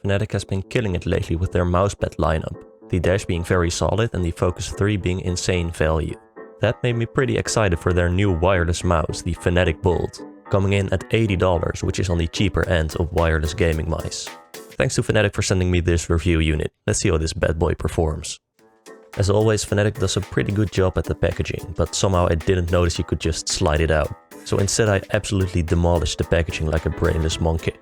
Fnatic has been killing it lately with their mousepad lineup, the dash being very solid and the focus 3 being insane value. That made me pretty excited for their new wireless mouse, the Fnatic Bolt, coming in at $80, which is on the cheaper end of wireless gaming mice. Thanks to Fnatic for sending me this review unit. Let's see how this bad boy performs. As always, Fnatic does a pretty good job at the packaging, but somehow I didn't notice you could just slide it out. So instead I absolutely demolished the packaging like a brainless monkey.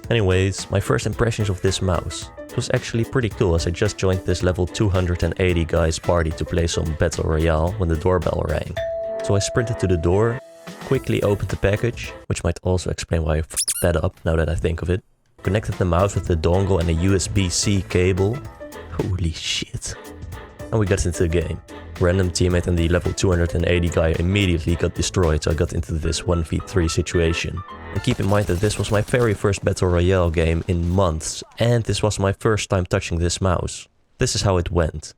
Anyways, my first impressions of this mouse. It was actually pretty cool as I just joined this level 280 guys party to play some Battle Royale when the doorbell rang. So I sprinted to the door, quickly opened the package, which might also explain why I f***ed that up now that I think of it. Connected the mouse with the dongle and a USB-C cable. Holy shit. And we got into the game. Random teammate and the level 280 guy immediately got destroyed, so I got into this 1v3 situation. And keep in mind that this was my very first Battle Royale game in months, and this was my first time touching this mouse. This is how it went.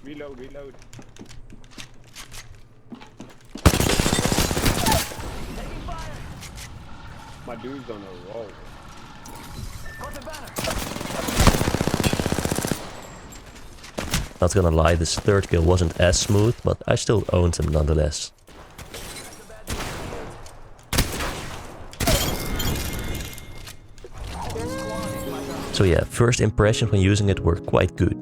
Reload. My dude's on a roll. Not gonna lie, this third kill wasn't as smooth, but I still owned him nonetheless. So yeah, first impressions when using it were quite good.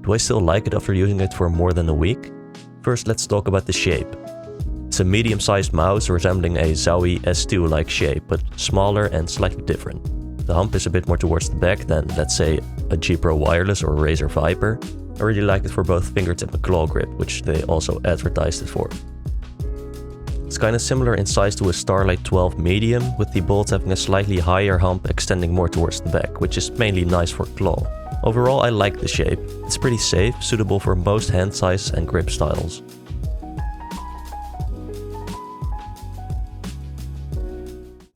Do I still like it after using it for more than a week? First, let's talk about the shape. It's a medium-sized mouse resembling a Zowie S2-like shape, but smaller and slightly different. The hump is a bit more towards the back than, let's say, a G Pro Wireless or Razer Viper. I really like it for both fingertip and claw grip, which they also advertised it for. It's kinda similar in size to a Starlight 12 Medium, with the Bolt having a slightly higher hump extending more towards the back, which is mainly nice for claw. Overall, I like the shape. It's pretty safe, suitable for most hand sizes and grip styles.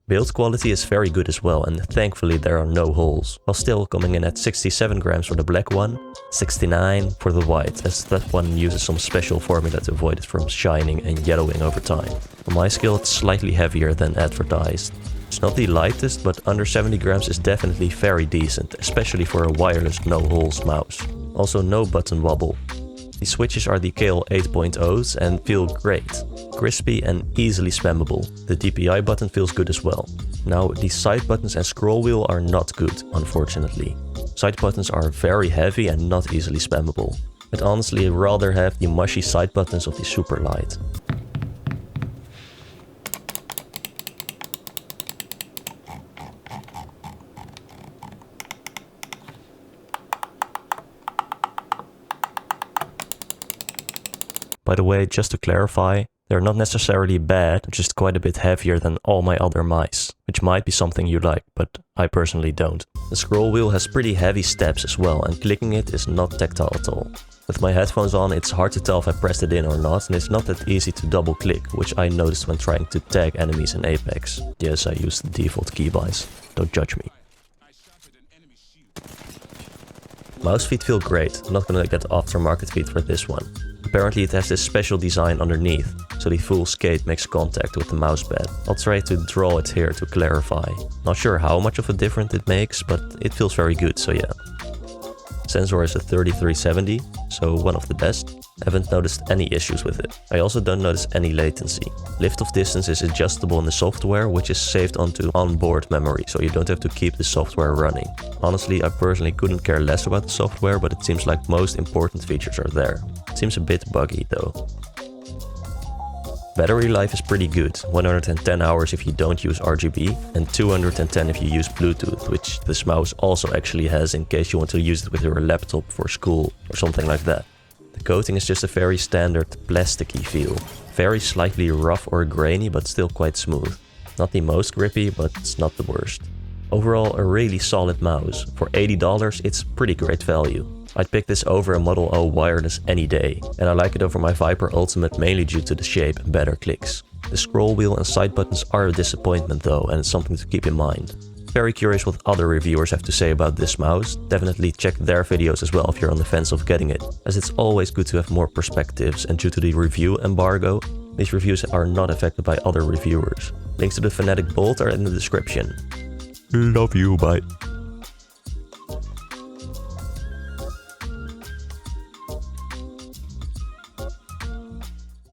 Build quality is very good as well, and thankfully there are no holes, while still coming in at 67 grams for the black one, 69 for the white, as that one uses some special formula to avoid it from shining and yellowing over time. For my skill, it's slightly heavier than advertised. It's not the lightest, but under 70 grams is definitely very decent, especially for a wireless no holes mouse. Also no button wobble. The switches are the KL 8.0s and feel great. Crispy and easily spammable. The DPI button feels good as well. Now, the side buttons and scroll wheel are not good, unfortunately. Side buttons are very heavy and not easily spammable. I'd honestly rather have the mushy side buttons of the Super Light. By the way, just to clarify, they're not necessarily bad, just quite a bit heavier than all my other mice, which might be something you like, but I personally don't. The scroll wheel has pretty heavy steps as well, and clicking it is not tactile at all. With my headphones on, it's hard to tell if I pressed it in or not, and it's not that easy to double click, which I noticed when trying to tag enemies in Apex. Yes, I used the default keybinds, don't judge me. Mouse feet feel great, I'm not gonna get aftermarket feet for this one. Apparently it has this special design underneath, so the full skate makes contact with the mousepad. I'll try to draw it here to clarify. Not sure how much of a difference it makes, but it feels very good, so yeah. Sensor is a 3370, so one of the best. Haven't noticed any issues with it. I also don't notice any latency. Lift off distance is adjustable in the software, which is saved onto onboard memory, so you don't have to keep the software running. Honestly, I personally couldn't care less about the software, but it seems like most important features are there. It seems a bit buggy though. Battery life is pretty good, 110 hours if you don't use RGB and 210 if you use Bluetooth, which this mouse also actually has in case you want to use it with your laptop for school or something like that. The coating is just a very standard plasticky feel, very slightly rough or grainy but still quite smooth. Not the most grippy, but it's not the worst. Overall a really solid mouse. For $80 it's pretty great value. I'd pick this over a Model O wireless any day, and I like it over my Viper Ultimate mainly due to the shape and better clicks. The scroll wheel and side buttons are a disappointment though, and it's something to keep in mind. Very curious what other reviewers have to say about this mouse. Definitely check their videos as well if you're on the fence of getting it, as it's always good to have more perspectives, and due to the review embargo, these reviews are not affected by other reviewers. Links to the Fnatic Bolt are in the description. Love you, bye.